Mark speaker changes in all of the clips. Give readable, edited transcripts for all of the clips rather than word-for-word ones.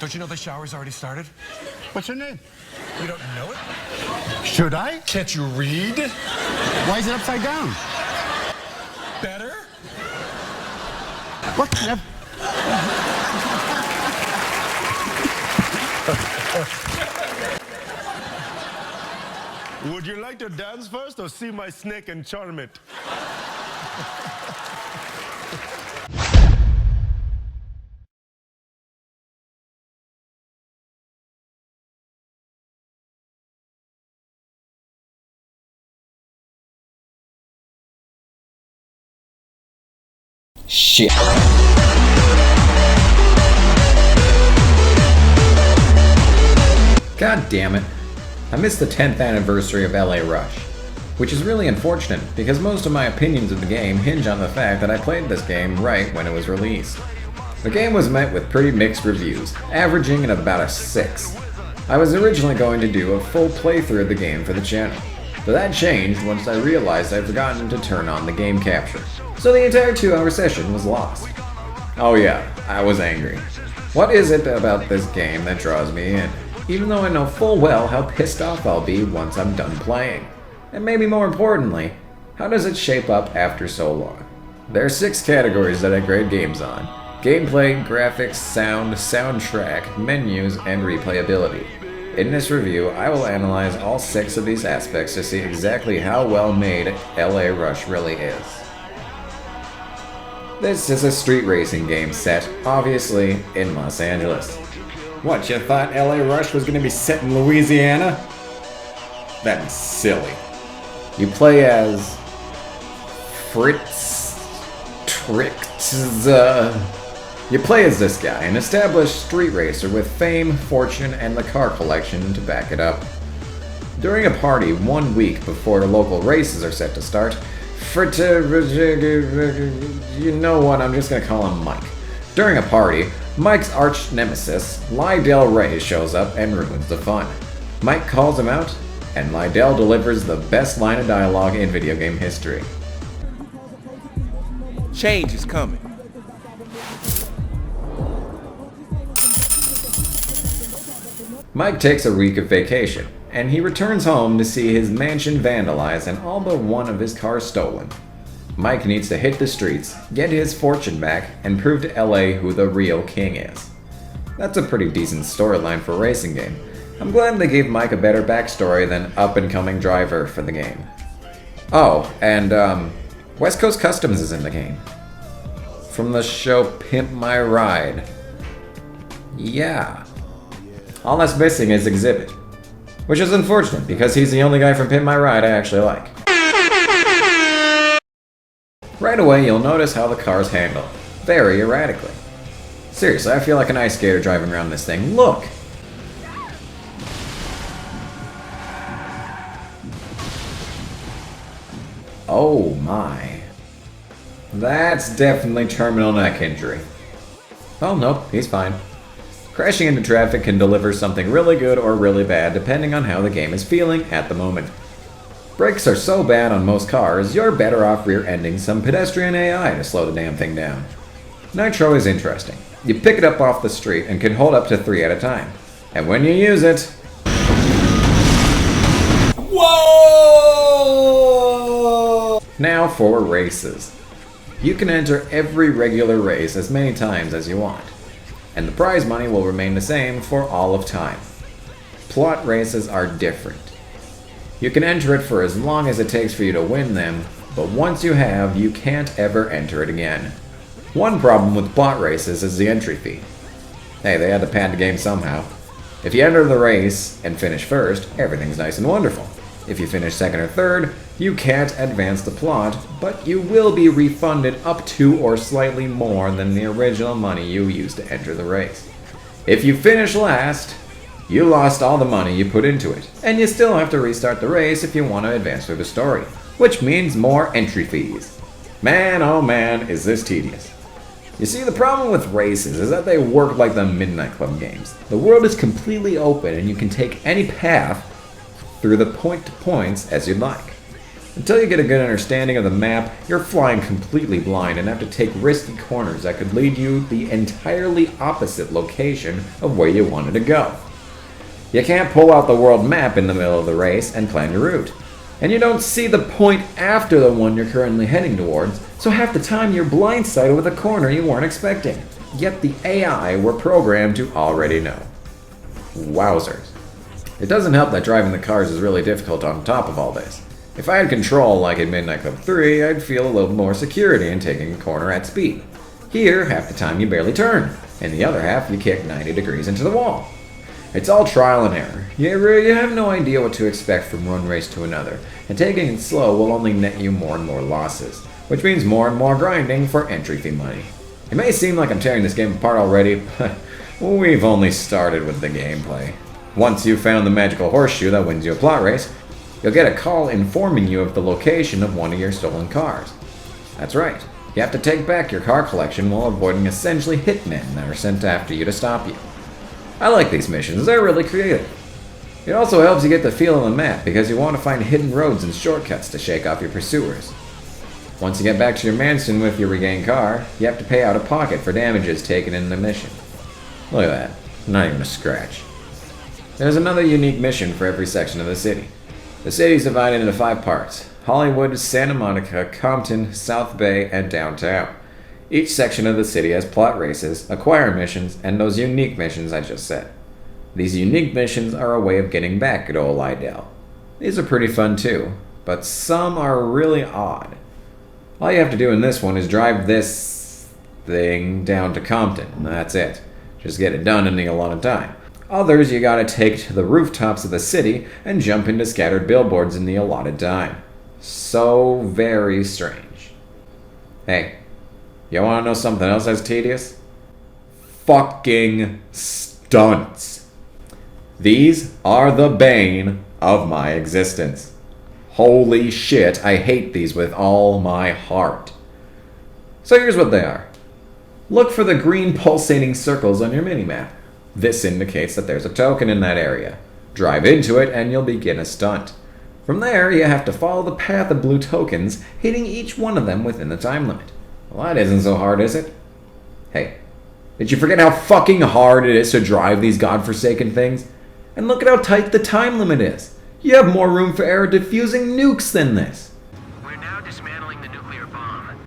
Speaker 1: Don't you know the shower's already started?
Speaker 2: What's your name?
Speaker 1: You don't know it?
Speaker 2: Should I?
Speaker 1: Can't you read?
Speaker 2: Why is it upside down?
Speaker 1: Better?
Speaker 2: What the...
Speaker 3: Would you like to dance first or see my snake and charm it?
Speaker 4: Shit. God damn it. I missed the 10th anniversary of LA Rush, which is really unfortunate because most of my opinions of the game hinge on the fact that I played this game right when it was released. The game was met with pretty mixed reviews, averaging at about a 6. I was originally going to do a full playthrough of the game for the channel, but that changed once I realized I'd forgotten to turn on the game capture, so the entire 2-hour session was lost. Oh yeah, I was angry. What is it about this game that draws me in, even though I know full well how pissed off I'll be once I'm done playing? And maybe more importantly, how does it shape up after so long? There are 6 categories that I grade games on: gameplay, graphics, sound, soundtrack, menus, and replayability. In this review, I will analyze all 6 of these aspects to see exactly how well made LA Rush really is. This is a street racing game set, obviously, in Los Angeles. What, you thought LA Rush was gonna be set in Louisiana? That's silly. You play as Fritz Tricks. You play as this guy, an established street racer with fame, fortune, and the car collection to back it up. During a party 1 week before the local races are set to start, you know what, I'm just gonna call him Mike. During a party, Mike's arch nemesis, Lydell Ray, shows up and ruins the fun. Mike calls him out, and Lydell delivers the best line of dialogue in video game history.
Speaker 5: Change is coming.
Speaker 4: Mike takes a week of vacation, and he returns home to see his mansion vandalized and all but one of his cars stolen. Mike needs to hit the streets, get his fortune back, and prove to LA who the real king is. That's a pretty decent storyline for a racing game. I'm glad they gave Mike a better backstory than up-and-coming driver for the game. Oh, and West Coast Customs is in the game. From the show Pimp My Ride. Yeah. All that's missing is Exhibit, which is unfortunate because he's the only guy from Pimp My Ride I actually like. Right away, you'll notice how the cars handle, very erratically. Seriously, I feel like an ice skater driving around this thing. Look! Oh my. That's definitely terminal neck injury. Oh nope, he's fine. Crashing into traffic can deliver something really good or really bad depending on how the game is feeling at the moment. Brakes are so bad on most cars, you're better off rear-ending some pedestrian AI to slow the damn thing down. Nitro is interesting. You pick it up off the street and can hold up to 3 at a time. And when you use it... Whoa! Now for races. You can enter every regular race as many times as you want, and the prize money will remain the same for all of time. Plot races are different. You can enter it for as long as it takes for you to win them, but once you have, you can't ever enter it again. One problem with plot races is the entry fee. Hey, they had to pad the game somehow. If you enter the race and finish first, everything's nice and wonderful. If you finish second or third, you can't advance the plot, but you will be refunded up to or slightly more than the original money you used to enter the race. If you finish last, you lost all the money you put into it, and you still have to restart the race if you want to advance through the story, which means more entry fees. Man, oh man, is this tedious. You see, the problem with races is that they work like the Midnight Club games. The world is completely open and you can take any path through the point-to-points as you'd like. Until you get a good understanding of the map, you're flying completely blind and have to take risky corners that could lead you the entirely opposite location of where you wanted to go. You can't pull out the world map in the middle of the race and plan your route. And you don't see the point after the one you're currently heading towards, so half the time you're blindsided with a corner you weren't expecting. Yet the AI were programmed to already know. Wowzers. It doesn't help that driving the cars is really difficult on top of all this. If I had control like in Midnight Club 3, I'd feel a little more security in taking a corner at speed. Here, half the time you barely turn, and the other half you kick 90 degrees into the wall. It's all trial and error. You have no idea what to expect from one race to another, and taking it slow will only net you more and more losses, which means more and more grinding for entry fee money. It may seem like I'm tearing this game apart already, but we've only started with the gameplay. Once you've found the magical horseshoe that wins you a plot race, you'll get a call informing you of the location of one of your stolen cars. That's right, you have to take back your car collection while avoiding essentially hitmen that are sent after you to stop you. I like these missions, they're really creative. It also helps you get the feel of the map because you want to find hidden roads and shortcuts to shake off your pursuers. Once you get back to your mansion with your regained car, you have to pay out of pocket for damages taken in the mission. Look at that, not even a scratch. There's another unique mission for every section of the city. The city is divided into 5 parts: Hollywood, Santa Monica, Compton, South Bay, and Downtown. Each section of the city has plot races, acquire missions, and those unique missions I just said. These unique missions are a way of getting back at old Lydell. These are pretty fun too, but some are really odd. All you have to do in this one is drive this thing down to Compton, and that's it. Just get it done in a lot of time. Others you gotta take to the rooftops of the city and jump into scattered billboards in the allotted time. So very strange. Hey, you wanna know something else that's tedious? Fucking stunts. These are the bane of my existence. Holy shit, I hate these with all my heart. So here's what they are. Look for the green pulsating circles on your minimap. This indicates that there's a token in that area. Drive into it and you'll begin a stunt. From there, you have to follow the path of blue tokens, hitting each one of them within the time limit. Well, that isn't so hard, is it? Hey, did you forget how fucking hard it is to drive these godforsaken things? And look at how tight the time limit is. You have more room for error diffusing nukes than this.
Speaker 5: We're now dismantling the nuclear bomb.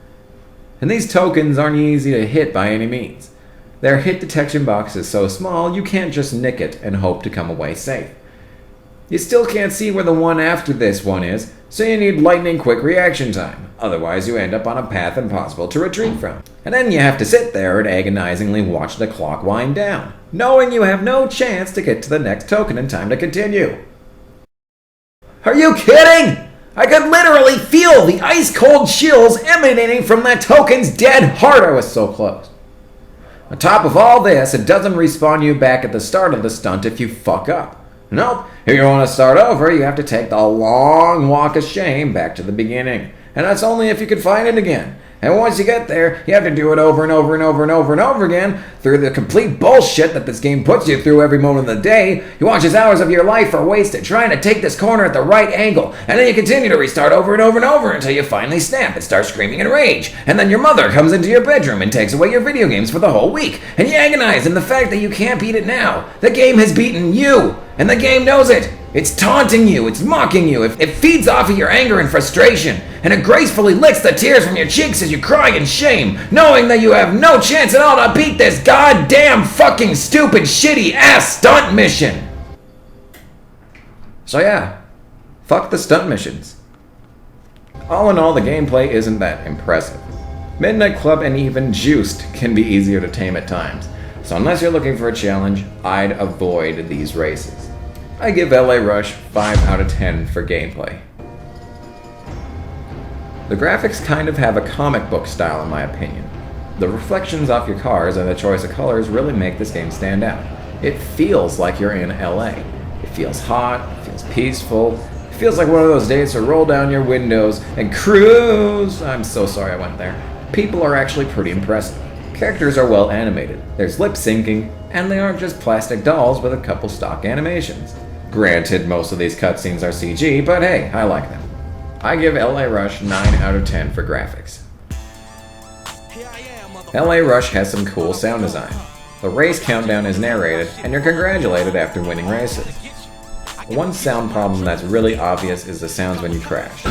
Speaker 4: And these tokens aren't easy to hit by any means. Their hit detection box is so small you can't just nick it and hope to come away safe. You still can't see where the one after this one is, so you need lightning quick reaction time. Otherwise you end up on a path impossible to retreat from. And then you have to sit there and agonizingly watch the clock wind down, knowing you have no chance to get to the next token in time to continue. Are you kidding? I could literally feel the ice-cold chills emanating from that token's dead heart. I was so close. On top of all this, it doesn't respawn you back at the start of the stunt if you fuck up. Nope, if you want to start over, you have to take the long walk of shame back to the beginning. And that's only if you can find it again. And once you get there, you have to do it over and over and over and over and over again through the complete bullshit that this game puts you through every moment of the day. You watch as hours of your life are wasted trying to take this corner at the right angle, and then you continue to restart over and over and over until you finally snap and start screaming in rage. And then your mother comes into your bedroom and takes away your video games for the whole week, and you agonize in the fact that you can't beat it now. The game has beaten you, and the game knows it. It's taunting you, it's mocking you, it feeds off of your anger and frustration, and it gracefully licks the tears from your cheeks as you cry in shame, knowing that you have no chance at all to beat this goddamn fucking stupid shitty ass stunt mission. So yeah, fuck the stunt missions. All in all, the gameplay isn't that impressive. Midnight Club and even Juiced can be easier to tame at times, so unless you're looking for a challenge, I'd avoid these races. I give LA Rush 5 out of 10 for gameplay. The graphics kind of have a comic book style in my opinion. The reflections off your cars and the choice of colors really make this game stand out. It feels like you're in LA. It feels hot, it feels peaceful, it feels like one of those days to roll down your windows and cruise. I'm so sorry I went there. People are actually pretty impressive. Characters are well animated, there's lip syncing, and they aren't just plastic dolls with a couple stock animations. Granted, most of these cutscenes are CG, but hey, I like them. I give LA Rush 9 out of 10 for graphics. LA Rush has some cool sound design. The race countdown is narrated, and you're congratulated after winning races. One sound problem that's really obvious is the sounds when you crash.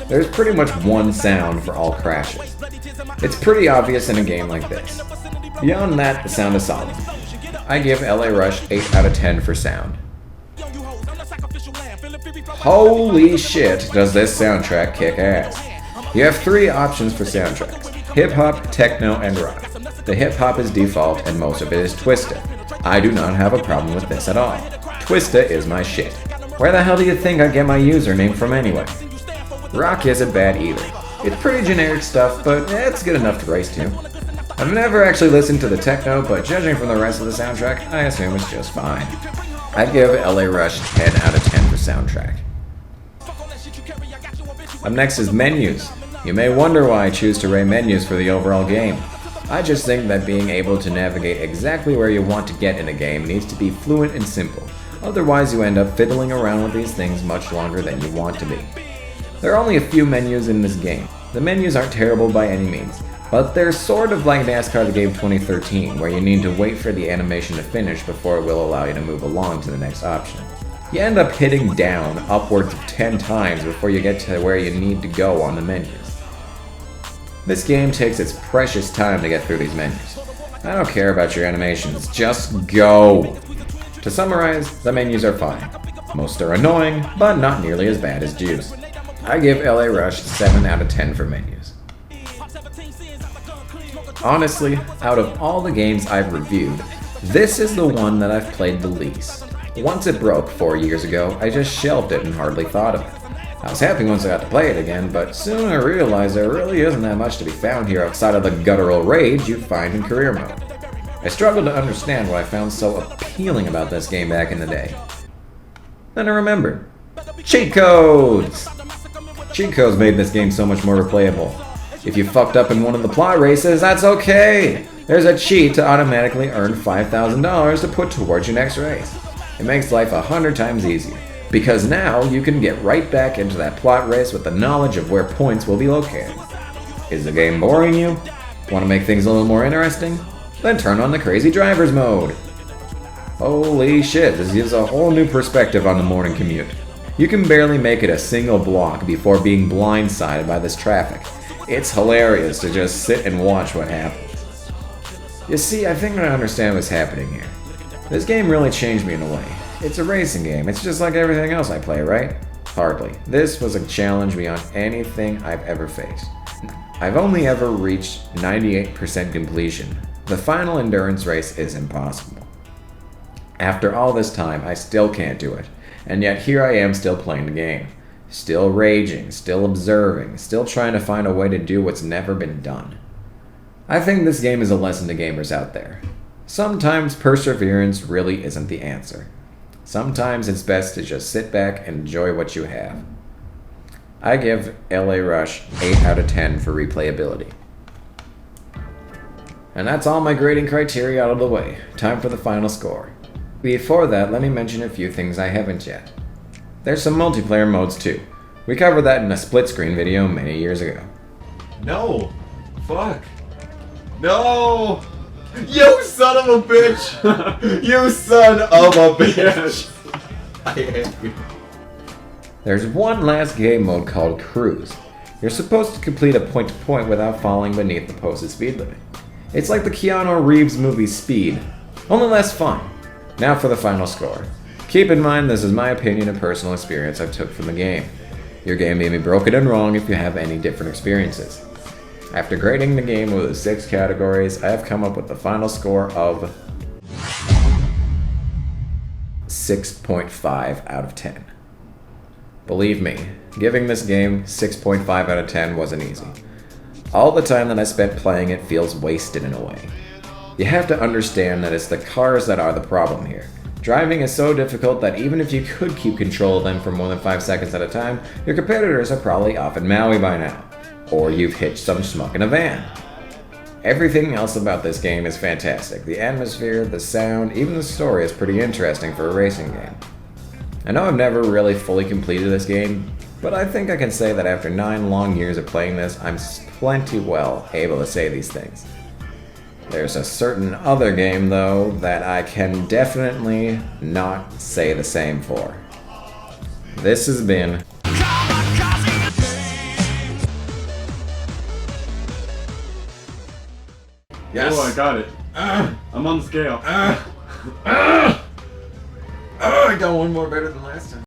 Speaker 4: There's pretty much one sound for all crashes. It's pretty obvious in a game like this. Beyond that, the sound is solid. I give LA Rush 8 out of 10 for sound. Holy shit, does this soundtrack kick ass. You have 3 options for soundtracks: hip-hop, techno, and rock. The hip-hop is default and most of it is Twista. I do not have a problem with this at all. Twista is my shit. Where the hell do you think I get my username from anyway? Rock isn't bad either. It's pretty generic stuff, but it's good enough to race to. I've never actually listened to the techno, but judging from the rest of the soundtrack, I assume it's just fine. I give LA Rush 10 out of 10 for soundtrack. Up next is menus. You may wonder why I choose to rate menus for the overall game. I just think that being able to navigate exactly where you want to get in a game needs to be fluent and simple. Otherwise you end up fiddling around with these things much longer than you want to be. There are only a few menus in this game. The menus aren't terrible by any means, but they're sort of like NASCAR The Game 2013, where you need to wait for the animation to finish before it will allow you to move along to the next option. You end up hitting down upwards of 10 times before you get to where you need to go on the menus. This game takes its precious time to get through these menus. I don't care about your animations, just go! To summarize, the menus are fine. Most are annoying, but not nearly as bad as Juice. I give LA Rush 7 out of 10 for menus. Honestly, out of all the games I've reviewed, this is the one that I've played the least. Once it broke 4 years ago, I just shelved it and hardly thought of it. I was happy once I got to play it again, but soon I realized there really isn't that much to be found here outside of the guttural rage you find in career mode. I struggled to understand what I found so appealing about this game back in the day. Then I remembered. Cheat codes! Cheat codes made this game so much more replayable. If you fucked up in one of the plot races, that's okay! There's a cheat to automatically earn $5,000 to put towards your next race. It makes life 100 times easier, because now you can get right back into that plot race with the knowledge of where points will be located. Is the game boring you? Want to make things a little more interesting? Then turn on the Crazy Drivers mode. Holy shit, this gives a whole new perspective on the morning commute. You can barely make it a single block before being blindsided by this traffic. It's hilarious to just sit and watch what happens. You see, I think I understand what's happening here. This game really changed me in a way. It's a racing game, it's just like everything else I play, right? Hardly. This was a challenge beyond anything I've ever faced. I've only ever reached 98% completion. The final endurance race is impossible. After all this time, I still can't do it. And yet here I am still playing the game. Still raging, still observing, still trying to find a way to do what's never been done. I think this game is a lesson to gamers out there. Sometimes perseverance really isn't the answer. Sometimes it's best to just sit back and enjoy what you have. I give LA Rush 8 out of 10 for replayability. And that's all my grading criteria out of the way. Time for the final score. Before that, let me mention a few things I haven't yet. There's some multiplayer modes too. We covered that in a split screen video many years ago.
Speaker 6: No! Fuck! No! You son of a bitch! You son of a bitch! I hate you.
Speaker 4: There's one last game mode called Cruise. You're supposed to complete a point-to-point without falling beneath the posted speed limit. It's like the Keanu Reeves movie Speed, only less fun. Now for the final score. Keep in mind this is my opinion and personal experience I took from the game. Your game may be broken and wrong if you have any different experiences. After grading the game with 6 categories, I have come up with the final score of 6.5 out of 10. Believe me, giving this game 6.5 out of 10 wasn't easy. All the time that I spent playing it feels wasted in a way. You have to understand that it's the cars that are the problem here. Driving is so difficult that even if you could keep control of them for more than 5 seconds at a time, your competitors are probably off in Maui by now. Or you've hitched some schmuck in a van. Everything else about this game is fantastic. The atmosphere, the sound, even the story is pretty interesting for a racing game. I know I've never really fully completed this game, but I think I can say that after 9 long years of playing this, I'm plenty well able to say these things. There's a certain other game, though, that I can definitely not say the same for. This has been... Yes!
Speaker 7: Oh, I got it. I'm on the scale.
Speaker 4: I got one more better than last time.